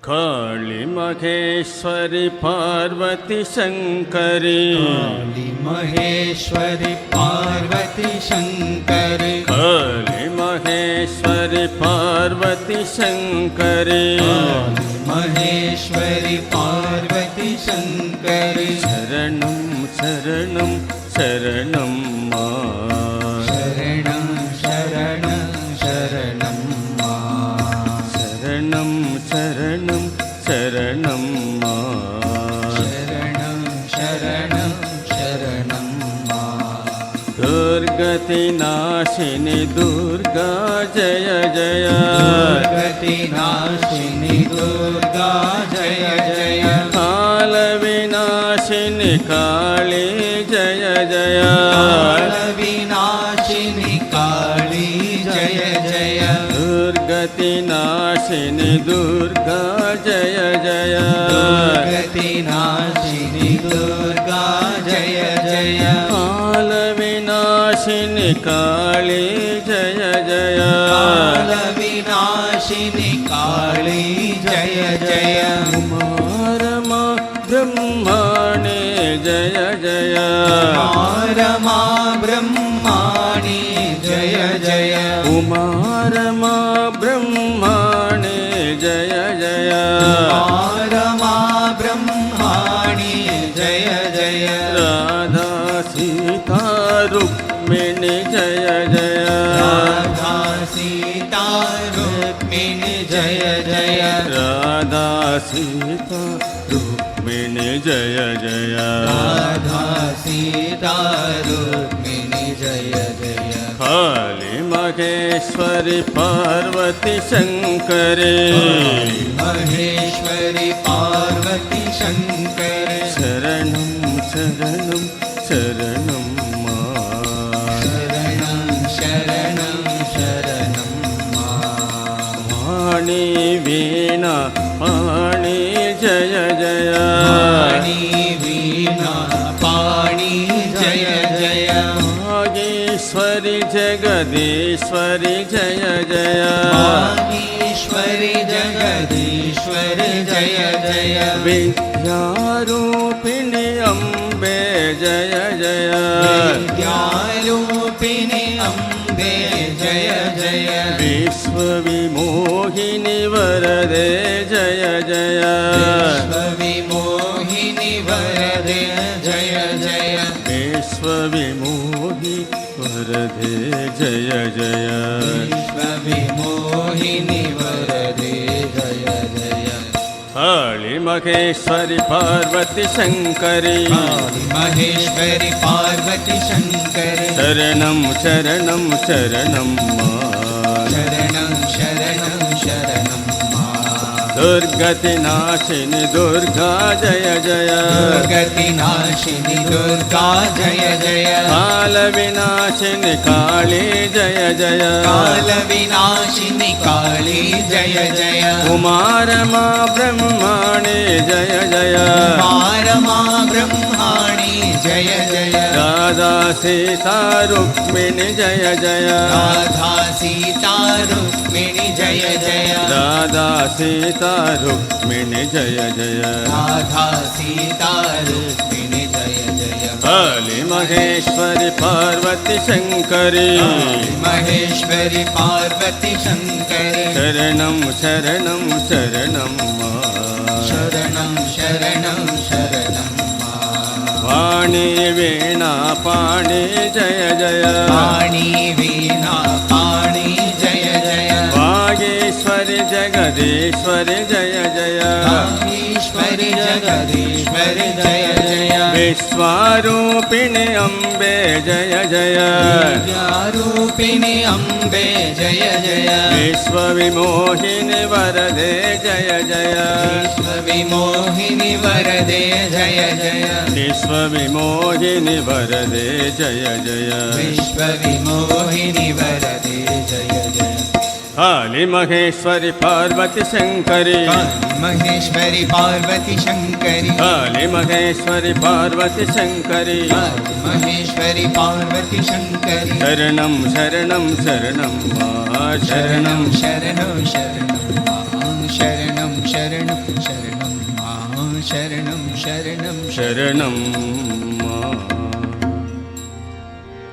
काली महेश्वरी पार्वती शंकरी, काली महेश्वरी पार्वती शंकरी, काली महेश्वरी पार्वती शंकरी, काली महेश्वरी पार्वती शंकरी। शरणं शरणं शरणं मा, शरणं शरणं शरणं मा, शरणं शरणं शरणं मा, शरणं शरणं शरणं मा। दुर्गति नाशिनी दुर्गा जय जय, दुर्गति नाशिनी दुर्गा जय जय, काल विनाशिनी काली जय जय, काल विनाशिनी काली जय जय, दुर्गति नाशिनी दुर्गा जय जय, दुर्गति नाशिनी दुर्गा जय जय, काल विनाशिनी काली जय जय, काल विनाशिनी काली जय जय, उमा रमा ब्रह्मणे जय जय, रमा ब्रह्माणि जय जय, उमा रमा ब्रह्मणे जय जय, रमा ब्रह्माणि जय जय, राधा सीता रुक्मिणी जय जय, राधा सीता रुक्मिणी जय जय, राधा सीता रुक्मिणी जय जय, राधा सीता रुक्मिणी जय जय, काली महेश्वरी पार्वती शंकरी, महेश्वरी पार्वती शंकरी, शरणं शरणं शरणं मा, शरणं शरणं शरणं मा। वाणी वीणा पाणी जय जय, पाणि वीणा पाणि जय जय, वागीश्वरी जगदीश्वरी जय जय, वागीश्वरी जगदीश्वरी जय जय, विद्यारूपिणी अम्बे जय जय, विद्यारूपिणि अम्बे जय जय, विश्वविमोहिनी वरदे जय जय, विश्वविमोहिनि वरदे जय जय, विश्वविमोहि वरदे जय जय, विश्वविमोहिनि वरदे जय जय, काली महेश्वरी पार्वती शंकरी, काली महेश्वरी पार्वती शंकरी, शरणं शरणं शरणं मा, शरणं शरणं शरणं मा। दुर्गति नाशिनी दुर्गा जय जय, दुर्गति नाशिनी दुर्गा जय जय, काल विनाशिनी काली जय जय, काल विनाशिनी काली जय जय, उमा रमा ब्रह्मणे जय जय, रमा ब्रह्माणि जय जय, राधा सीता रुक्मिणी जय जय, राधा सीता रुक्मिणी जय जय, राधा सीता रुक्मिणी जय जय, राधा सीता रुक्मिणी जय जय, काली महेश्वरी पार्वती शंकरी, महेश्वरी पार्वती शंकरी, शरणं शरणं शरणं मा, शरणं शरणं शरणं मा। वाणी वीणा पाणी जय जय, पाणि वीणा पाणि जय जय, वागीश्वरी जगदीश्वरी जय जय, ईश्वरी जगदीश्वरी जय जय, विश्वारूपिणी अम्बे जय जय, विद्यारूपिणि अम्बे जय जय, विश्वविमोहिनी वरदे जय जय, विश्वविमोहिनि वरदे जय जय, विश्वविमोहिनी वरदे जय जय, विश्वविमोहिनि वरदे जय जय, काली महेश्वरी पार्वती शंकरी, महेश्वरी पार्वती शंकरी, काली महेश्वरी पार्वती शंकरी, महेश्वरी पार्वती शंकरी, शरणं शरणं शरणं मा, शरणं शरणं शरणं मा, शरणं शरणं शरणं मा शरणं शरणं शरणं मा